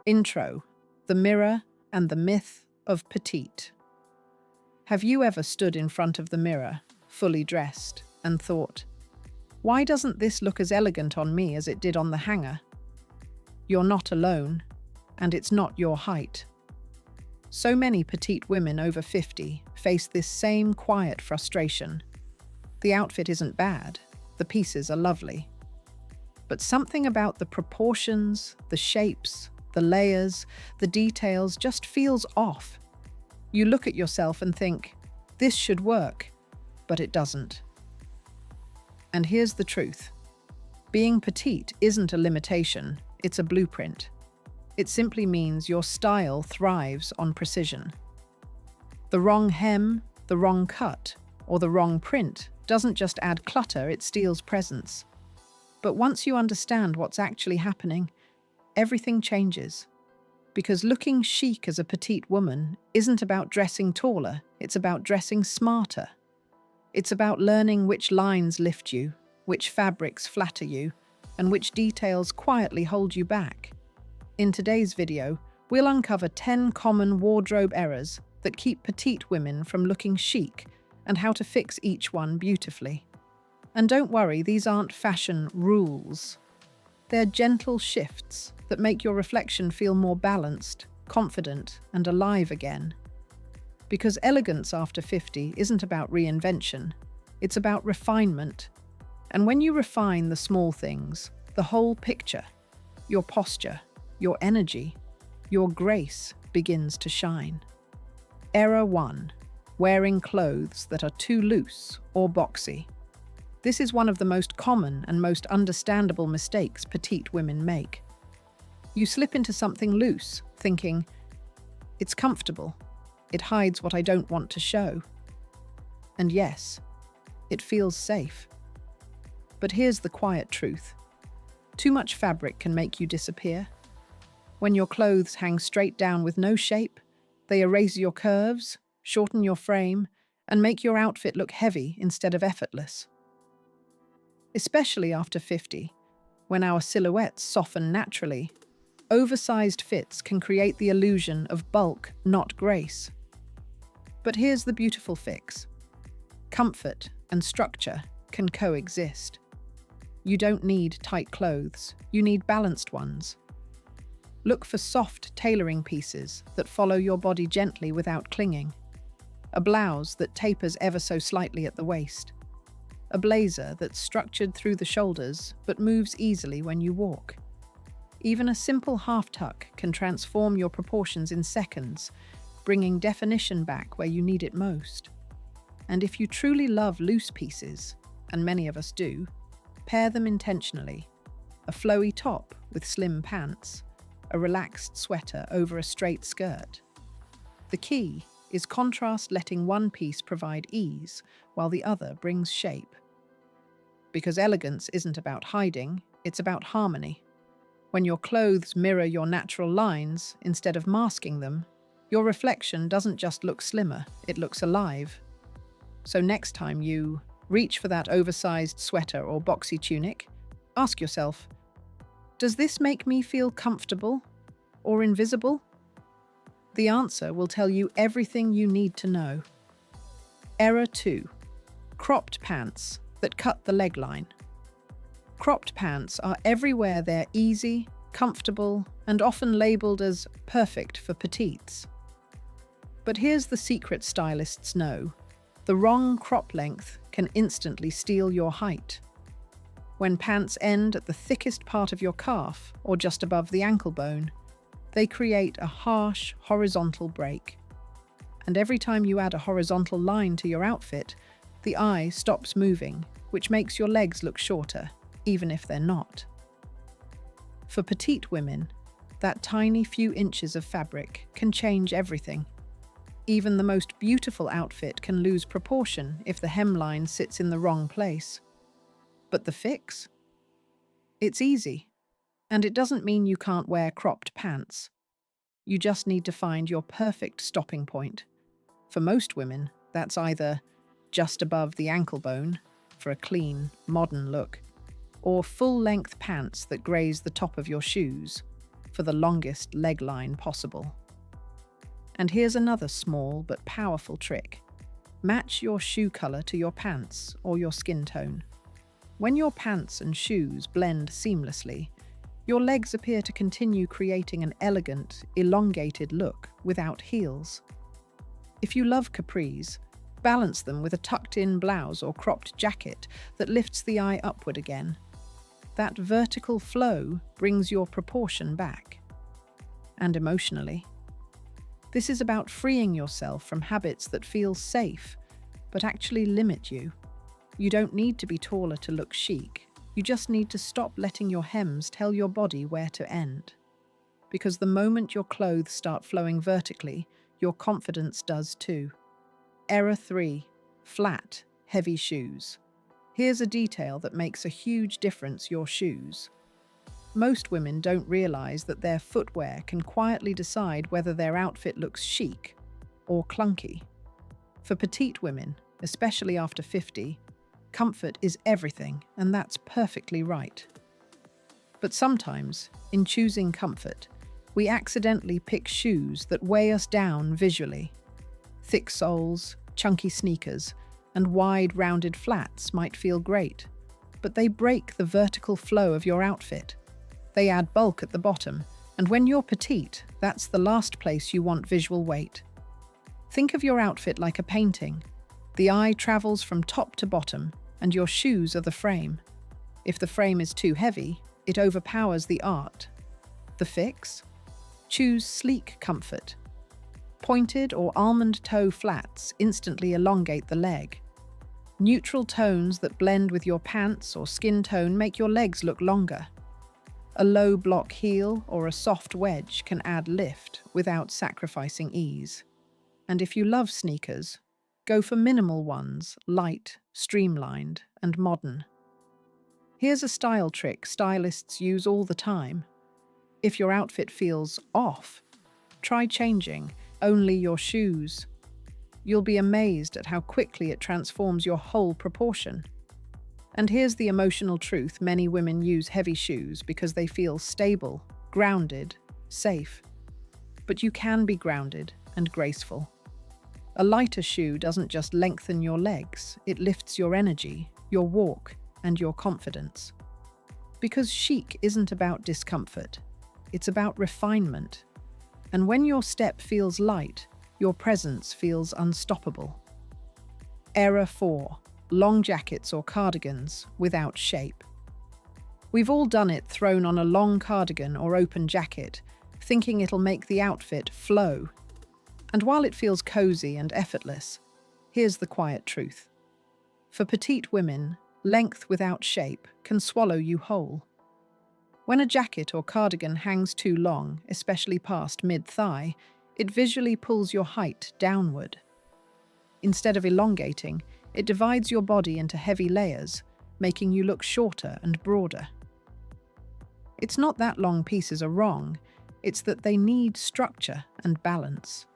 Intro: The Mirror and the Myth of Petite. Have you ever stood in front of the mirror, fully dressed, and thought, why doesn't this look as elegant on me as it did on the hanger? You're not alone, and it's not your height. So many petite women over 50 face this same quiet frustration. The outfit isn't bad, the pieces are lovely. But something about the proportions, the shapes, the layers, the details just feels off. You look at yourself and think, this should work, but it doesn't. And here's the truth. Being petite isn't a limitation, it's a blueprint. It simply means your style thrives on precision. The wrong hem, the wrong cut, or the wrong print doesn't just add clutter, it steals presence. But once you understand what's actually happening, everything changes. Because looking chic as a petite woman isn't about dressing taller, it's about dressing smarter. It's about learning which lines lift you, which fabrics flatter you, and which details quietly hold you back. In today's video, we'll uncover 10 common wardrobe errors that keep petite women from looking chic and how to fix each one beautifully. And don't worry, these aren't fashion rules. They're gentle shifts that make your reflection feel more balanced, confident, and alive again. Because elegance after 50 isn't about reinvention, it's about refinement. And when you refine the small things, the whole picture, your posture, your energy, your grace begins to shine. Error 1: wearing clothes that are too loose or boxy. This is one of the most common and most understandable mistakes petite women make. You slip into something loose, thinking, it's comfortable, it hides what I don't want to show. And yes, it feels safe. But here's the quiet truth. Too much fabric can make you disappear. When your clothes hang straight down with no shape, they erase your curves, shorten your frame, and make your outfit look heavy instead of effortless. Especially after 50, when our silhouettes soften naturally, oversized fits can create the illusion of bulk, not grace. But here's the beautiful fix. Comfort and structure can coexist. You don't need tight clothes, you need balanced ones. Look for soft tailoring pieces that follow your body gently without clinging. A blouse that tapers ever so slightly at the waist. A blazer that's structured through the shoulders but moves easily when you walk. Even a simple half tuck can transform your proportions in seconds, bringing definition back where you need it most. And if you truly love loose pieces, and many of us do, pair them intentionally. A flowy top with slim pants, a relaxed sweater over a straight skirt. The key is contrast, letting one piece provide ease while the other brings shape. Because elegance isn't about hiding, it's about harmony. When your clothes mirror your natural lines instead of masking them, your reflection doesn't just look slimmer, it looks alive. So next time you reach for that oversized sweater or boxy tunic, ask yourself, does this make me feel comfortable or invisible? The answer will tell you everything you need to know. Error 2: cropped pants that cut the leg line. Cropped pants are everywhere. They're easy, comfortable, and often labeled as perfect for petites. But here's the secret stylists know. The wrong crop length can instantly steal your height. When pants end at the thickest part of your calf or just above the ankle bone, they create a harsh, horizontal break. And every time you add a horizontal line to your outfit, the eye stops moving, which makes your legs look shorter, even if they're not. For petite women, that tiny few inches of fabric can change everything. Even the most beautiful outfit can lose proportion if the hemline sits in the wrong place. But the fix? It's easy. And it doesn't mean you can't wear cropped pants. You just need to find your perfect stopping point. For most women, that's either just above the ankle bone for a clean, modern look, or full-length pants that graze the top of your shoes for the longest leg line possible. And here's another small but powerful trick. Match your shoe color to your pants or your skin tone. When your pants and shoes blend seamlessly, your legs appear to continue creating an elegant, elongated look without heels. If you love capris, balance them with a tucked-in blouse or cropped jacket that lifts the eye upward again. That vertical flow brings your proportion back. And emotionally, this is about freeing yourself from habits that feel safe, but actually limit you. You don't need to be taller to look chic. You just need to stop letting your hems tell your body where to end. Because the moment your clothes start flowing vertically, your confidence does too. Error 3. Flat, heavy shoes. Here's a detail that makes a huge difference: your shoes. Most women don't realize that their footwear can quietly decide whether their outfit looks chic or clunky. For petite women, especially after 50, comfort is everything, and that's perfectly right. But sometimes, in choosing comfort, we accidentally pick shoes that weigh us down visually. Thick soles, chunky sneakers, and wide, rounded flats might feel great, but they break the vertical flow of your outfit. They add bulk at the bottom, and when you're petite, that's the last place you want visual weight. Think of your outfit like a painting. The eye travels from top to bottom, and your shoes are the frame. If the frame is too heavy, it overpowers the art. The fix? Choose sleek comfort. Pointed or almond toe flats instantly elongate the leg. Neutral tones that blend with your pants or skin tone make your legs look longer. A low block heel or a soft wedge can add lift without sacrificing ease. And if you love sneakers, go for minimal ones, light, streamlined, and modern. Here's a style trick stylists use all the time. If your outfit feels off, try changing only your shoes. You'll be amazed at how quickly it transforms your whole proportion. And here's the emotional truth: many women use heavy shoes because they feel stable, grounded, safe. But you can be grounded and graceful. A lighter shoe doesn't just lengthen your legs, it lifts your energy, your walk, and your confidence. Because chic isn't about discomfort, it's about refinement. And when your step feels light, your presence feels unstoppable. Error 4. Long jackets or cardigans without shape. We've all done it: thrown on a long cardigan or open jacket, thinking it'll make the outfit flow. And while it feels cozy and effortless, here's the quiet truth. For petite women, length without shape can swallow you whole. When a jacket or cardigan hangs too long, especially past mid-thigh, it visually pulls your height downward. Instead of elongating, it divides your body into heavy layers, making you look shorter and broader. It's not that long pieces are wrong, it's that they need structure and balance.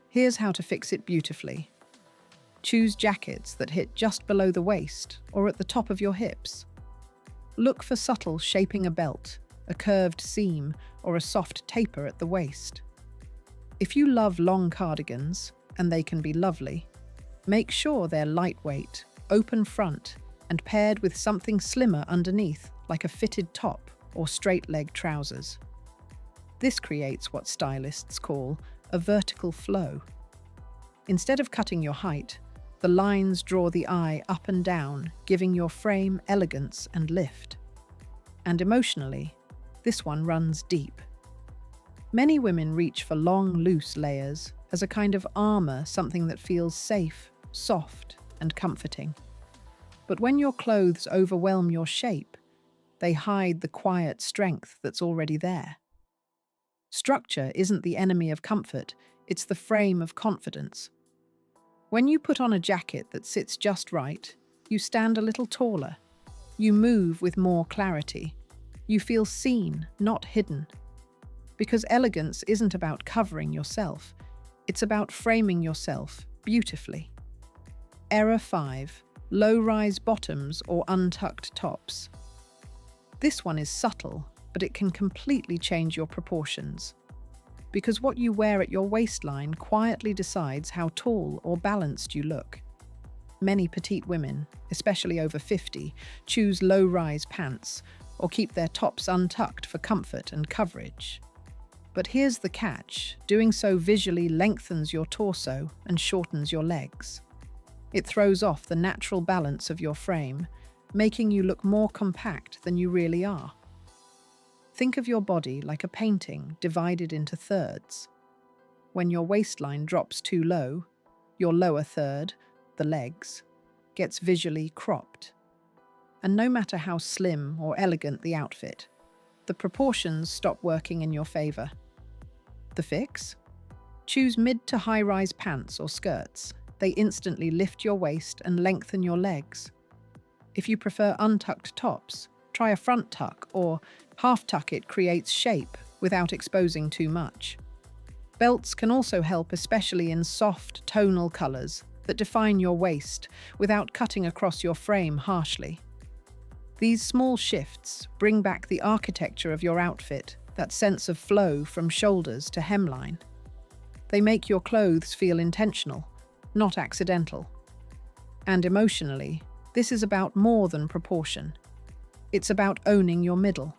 Here's how to fix it beautifully. Choose jackets that hit just below the waist or at the top of your hips. Look for subtle shaping: a belt, a curved seam, or a soft taper at the waist. If you love long cardigans, and they can be lovely, make sure they're lightweight, open front, and paired with something slimmer underneath, like a fitted top or straight-leg trousers. This creates what stylists call a vertical flow. Instead of cutting your height, the lines draw the eye up and down, giving your frame elegance and lift. And emotionally, this one runs deep. Many women reach for long, loose layers as a kind of armor, something that feels safe, soft, and comforting. But when your clothes overwhelm your shape, they hide the quiet strength that's already there. Structure isn't the enemy of comfort, it's the frame of confidence. When you put on a jacket that sits just right, you stand a little taller. You move with more clarity. You feel seen, not hidden. Because elegance isn't about covering yourself, it's about framing yourself beautifully. Error 5. Low-rise bottoms or untucked tops. This one is subtle, but it can completely change your proportions. Because what you wear at your waistline quietly decides how tall or balanced you look. Many petite women, especially over 50, choose low-rise pants or keep their tops untucked for comfort and coverage. But here's the catch: doing so visually lengthens your torso and shortens your legs. It throws off the natural balance of your frame, making you look more compact than you really are. Think of your body like a painting divided into thirds. When your waistline drops too low, your lower third, the legs, gets visually cropped. And no matter how slim or elegant the outfit, the proportions stop working in your favor. The fix? Choose mid to high-rise pants or skirts. They instantly lift your waist and lengthen your legs. If you prefer untucked tops, try a front tuck or half tuck. It creates shape without exposing too much. Belts can also help, especially in soft, tonal colors that define your waist without cutting across your frame harshly. These small shifts bring back the architecture of your outfit, that sense of flow from shoulders to hemline. They make your clothes feel intentional, not accidental. And emotionally, this is about more than proportion. It's about owning your middle.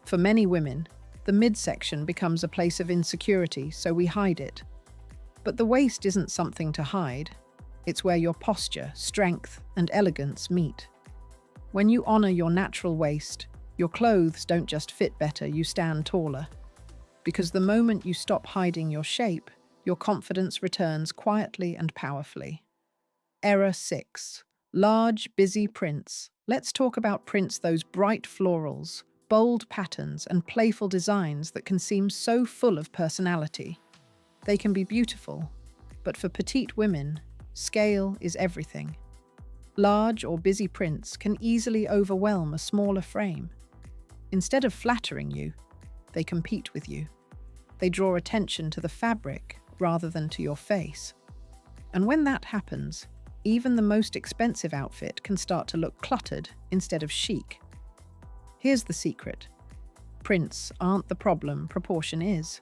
For many women, the midsection becomes a place of insecurity, so we hide it. But the waist isn't something to hide. It's where your posture, strength, and elegance meet. When you honor your natural waist, your clothes don't just fit better, you stand taller. Because the moment you stop hiding your shape, your confidence returns quietly and powerfully. Error 6. Large, busy prints. Let's talk about prints, those bright florals, bold patterns, and playful designs that can seem so full of personality. They can be beautiful, but for petite women, scale is everything. Large or busy prints can easily overwhelm a smaller frame. Instead of flattering you, they compete with you. They draw attention to the fabric rather than to your face. And when that happens, even the most expensive outfit can start to look cluttered instead of chic. Here's the secret. Prints aren't the problem, proportion is.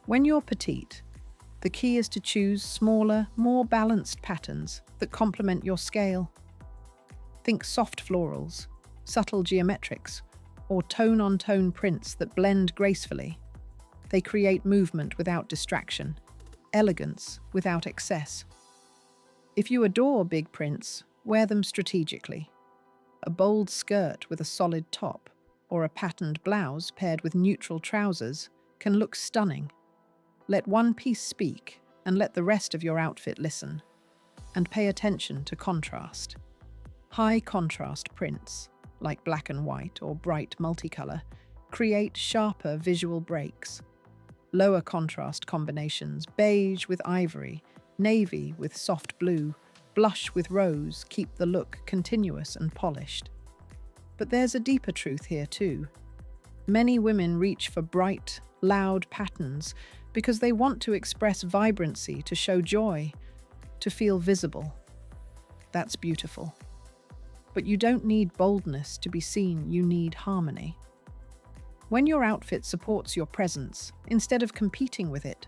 When you're petite, the key is to choose smaller, more balanced patterns that complement your scale. Think soft florals, subtle geometrics, or tone-on-tone prints that blend gracefully. They create movement without distraction, elegance without excess. If you adore big prints, wear them strategically. A bold skirt with a solid top, or a patterned blouse paired with neutral trousers, can look stunning. Let one piece speak, and let the rest of your outfit listen. And pay attention to contrast. High contrast prints, like black and white or bright multicolor, create sharper visual breaks. Lower contrast combinations, beige with ivory, navy with soft blue, blush with rose, keep the look continuous and polished. But there's a deeper truth here too. Many women reach for bright, loud patterns because they want to express vibrancy, to show joy, to feel visible. That's beautiful. But you don't need boldness to be seen, you need harmony. When your outfit supports your presence, instead of competing with it,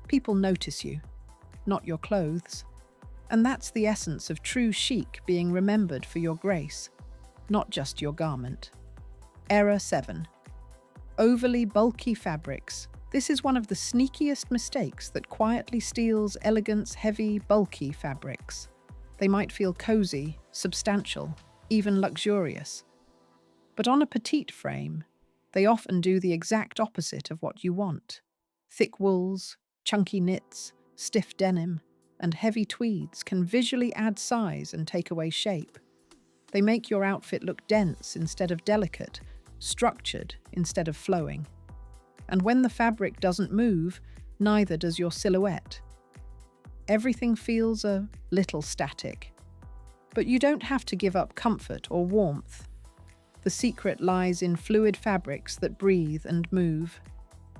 people notice you, not your clothes. And that's the essence of true chic, being remembered for your grace, not just your garment. Error 7. Overly bulky fabrics. This is one of the sneakiest mistakes that quietly steals elegance. Heavy, bulky fabrics. They might feel cozy, substantial, even luxurious. But on a petite frame, they often do the exact opposite of what you want. Thick wools, chunky knits, stiff denim, and heavy tweeds can visually add size and take away shape. They make your outfit look dense instead of delicate, structured instead of flowing. And when the fabric doesn't move, neither does your silhouette. Everything feels a little static. But you don't have to give up comfort or warmth. The secret lies in fluid fabrics that breathe and move.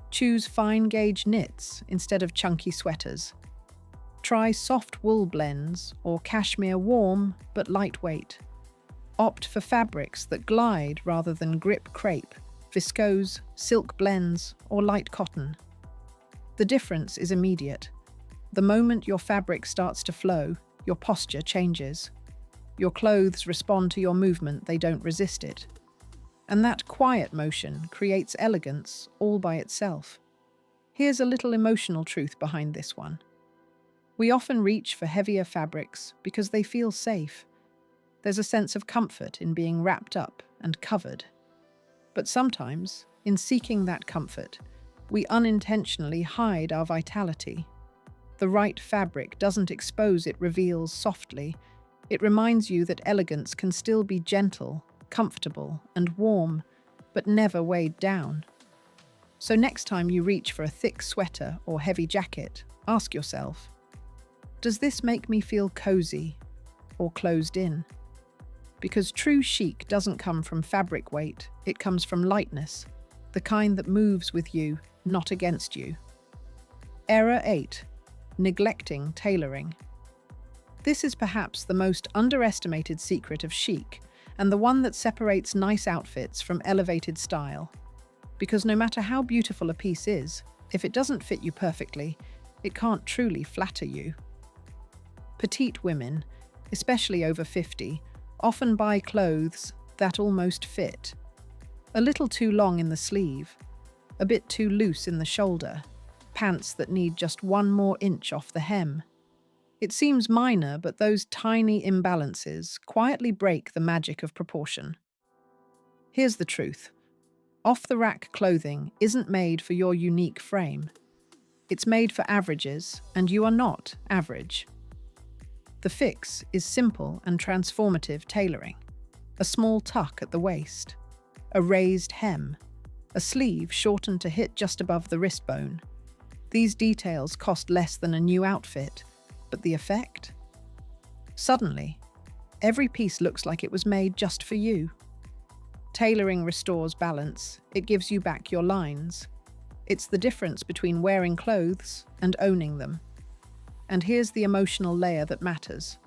Choose fine-gauge knits instead of chunky sweaters. Try soft wool blends or cashmere, warm but lightweight. Opt for fabrics that glide rather than grip crepe. viscose, silk blends, or light cotton. The difference is immediate. The moment your fabric starts to flow, your posture changes. Your clothes respond to your movement, they don't resist it. And that quiet motion creates elegance all by itself. Here's a little emotional truth behind this one. We often reach for heavier fabrics because they feel safe. There's a sense of comfort in being wrapped up and covered. But sometimes, in seeking that comfort, we unintentionally hide our vitality. The right fabric doesn't expose, it reveals softly. It reminds you that elegance can still be gentle, comfortable, and warm, but never weighed down. So next time you reach for a thick sweater or heavy jacket, ask yourself, does this make me feel cozy or closed in? Because true chic doesn't come from fabric weight, it comes from lightness, the kind that moves with you, not against you. Error 8. Neglecting tailoring. This is perhaps the most underestimated secret of chic, and the one that separates nice outfits from elevated style. Because no matter how beautiful a piece is, if it doesn't fit you perfectly, it can't truly flatter you. Petite women, especially over 50, often buy clothes that almost fit. A little too long in the sleeve, a bit too loose in the shoulder, pants that need just one more inch off the hem. It seems minor, but those tiny imbalances quietly break the magic of proportion. Here's the truth. Off-the-rack clothing isn't made for your unique frame. It's made for averages, and you are not average. The fix is simple and transformative tailoring. A small tuck at the waist, a raised hem, a sleeve shortened to hit just above the wrist bone. These details cost less than a new outfit, but the effect? Suddenly, every piece looks like it was made just for you. Tailoring restores balance, it gives you back your lines. It's the difference between wearing clothes and owning them. And here's the emotional layer that matters.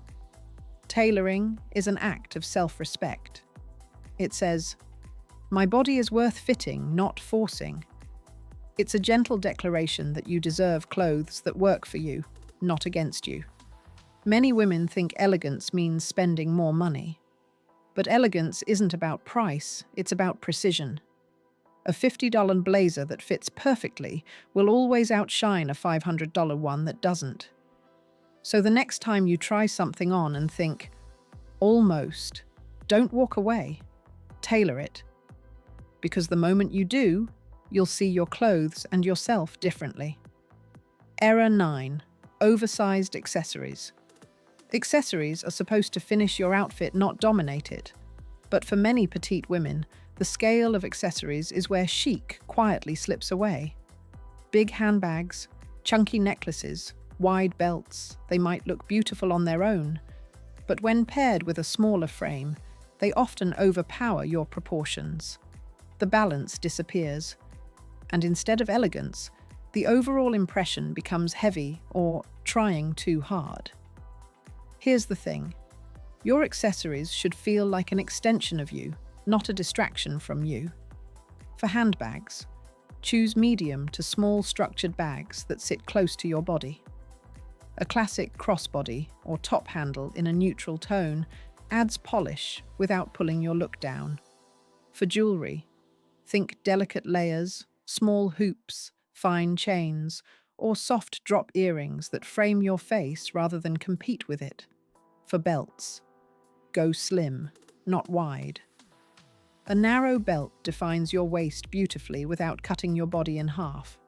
Tailoring is an act of self-respect. It says, "My body is worth fitting, not forcing." It's a gentle declaration that you deserve clothes that work for you, not against you. Many women think elegance means spending more money. But elegance isn't about price, it's about precision. A $50 blazer that fits perfectly will always outshine a $500 one that doesn't. So the next time you try something on and think, almost, don't walk away. Tailor it. Because the moment you do, you'll see your clothes and yourself differently. Error 9. Oversized accessories. Accessories are supposed to finish your outfit, not dominate it. But for many petite women, the scale of accessories is where chic quietly slips away. Big handbags, chunky necklaces, wide belts, they might look beautiful on their own, but when paired with a smaller frame, they often overpower your proportions. The balance disappears, and instead of elegance, the overall impression becomes heavy or trying too hard. Here's the thing. Your accessories should feel like an extension of you, not a distraction from you. For handbags, choose medium to small structured bags that sit close to your body. A classic crossbody or top handle in a neutral tone adds polish without pulling your look down. For jewelry, think delicate layers, small hoops, fine chains, or soft drop earrings that frame your face rather than compete with it. For belts, go slim, not wide. A narrow belt defines your waist beautifully without cutting your body in half.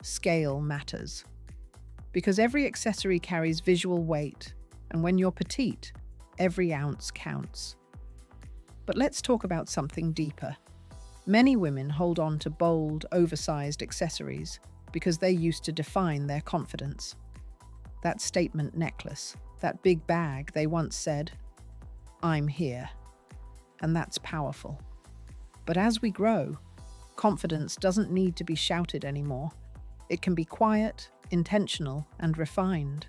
Scale matters. Because every accessory carries visual weight, and when you're petite, every ounce counts. But let's talk about something deeper. Many women hold on to bold, oversized accessories because they used to define their confidence. That statement necklace, that big bag, they once said, "I'm here." And that's powerful. But as we grow, confidence doesn't need to be shouted anymore. It can be quiet, intentional, and refined.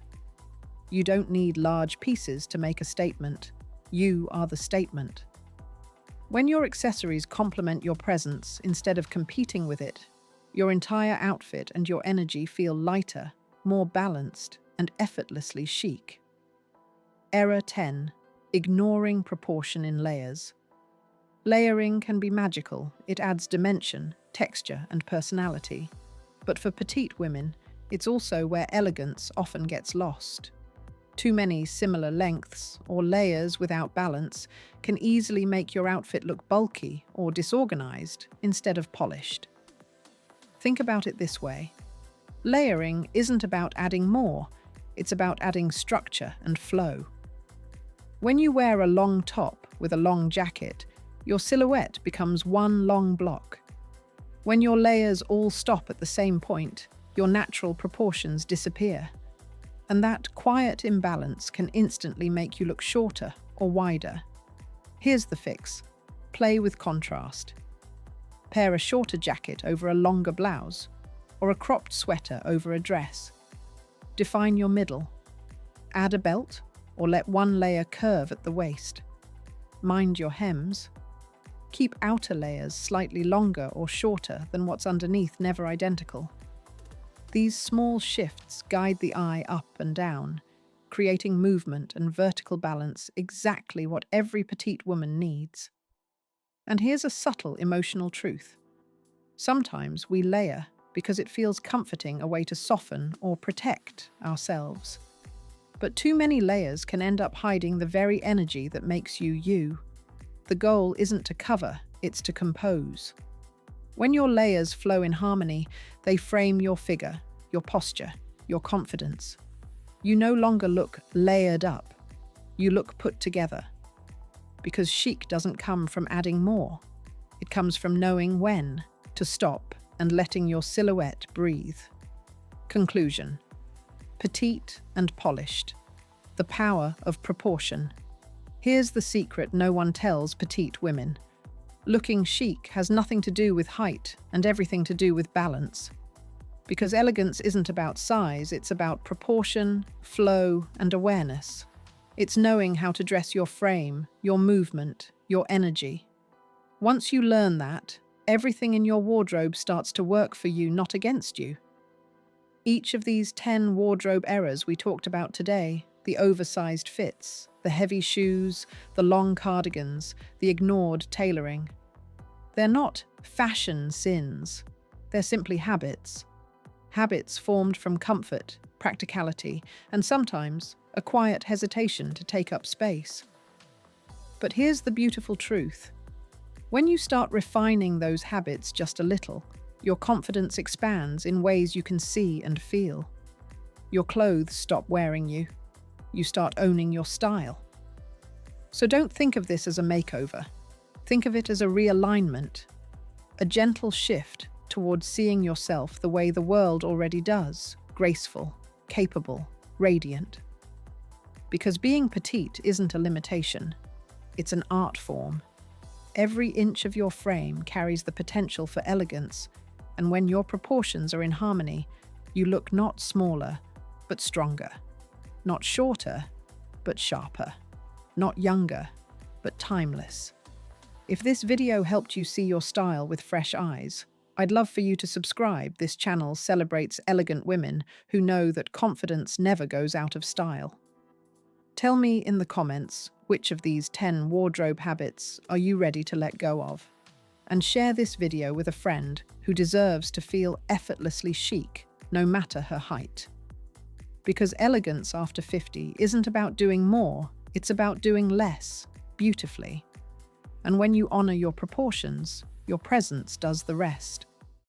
You don't need large pieces to make a statement. You are the statement. When your accessories complement your presence instead of competing with it, your entire outfit and your energy feel lighter, more balanced, and effortlessly chic. Error 10. Ignoring proportion in layers. Layering can be magical. It adds dimension, texture, and personality. But for petite women, it's also where elegance often gets lost. Too many similar lengths or layers without balance can easily make your outfit look bulky or disorganized instead of polished. Think about it this way. Layering isn't about adding more, it's about adding structure and flow. When you wear a long top with a long jacket, your silhouette becomes one long block. When your layers all stop at the same point, your natural proportions disappear. And that quiet imbalance can instantly make you look shorter or wider. Here's the fix. Play with contrast. Pair a shorter jacket over a longer blouse, or a cropped sweater over a dress. Define your middle. Add a belt, or let one layer curve at the waist. Mind your hems. Keep outer layers slightly longer or shorter than what's underneath, never identical. These small shifts guide the eye up and down, creating movement and vertical balance, exactly what every petite woman needs. And here's a subtle emotional truth. Sometimes we layer because it feels comforting, a way to soften or protect ourselves. But too many layers can end up hiding the very energy that makes you you. The goal isn't to cover, it's to compose. When your layers flow in harmony, they frame your figure, your posture, your confidence. You no longer look layered up, you look put together. Because chic doesn't come from adding more. It comes from knowing when to stop and letting your silhouette breathe. Conclusion. Petite and polished. The power of proportion. Here's the secret no one tells petite women. Looking chic has nothing to do with height and everything to do with balance. Because elegance isn't about size, it's about proportion, flow, and awareness. It's knowing how to dress your frame, your movement, your energy. Once you learn that, everything in your wardrobe starts to work for you, not against you. Each of these 10 wardrobe errors we talked about today, the oversized fits, the heavy shoes, the long cardigans, the ignored tailoring, they're not fashion sins. They're simply habits. Habits formed from comfort, practicality, and sometimes a quiet hesitation to take up space. But here's the beautiful truth. When you start refining those habits just a little, your confidence expands in ways you can see and feel. Your clothes stop wearing you. You start owning your style. So don't think of this as a makeover. Think of it as a realignment, a gentle shift towards seeing yourself the way the world already does, graceful, capable, radiant. Because being petite isn't a limitation, it's an art form. Every inch of your frame carries the potential for elegance, and when your proportions are in harmony, you look not smaller, but stronger. Not shorter, but sharper. Not younger, but timeless. If this video helped you see your style with fresh eyes, I'd love for you to subscribe. This channel celebrates elegant women who know that confidence never goes out of style. Tell me in the comments, which of these 10 wardrobe habits are you ready to let go of? And share this video with a friend who deserves to feel effortlessly chic, no matter her height. Because elegance after 50 isn't about doing more, it's about doing less, beautifully. And when you honor your proportions, your presence does the rest.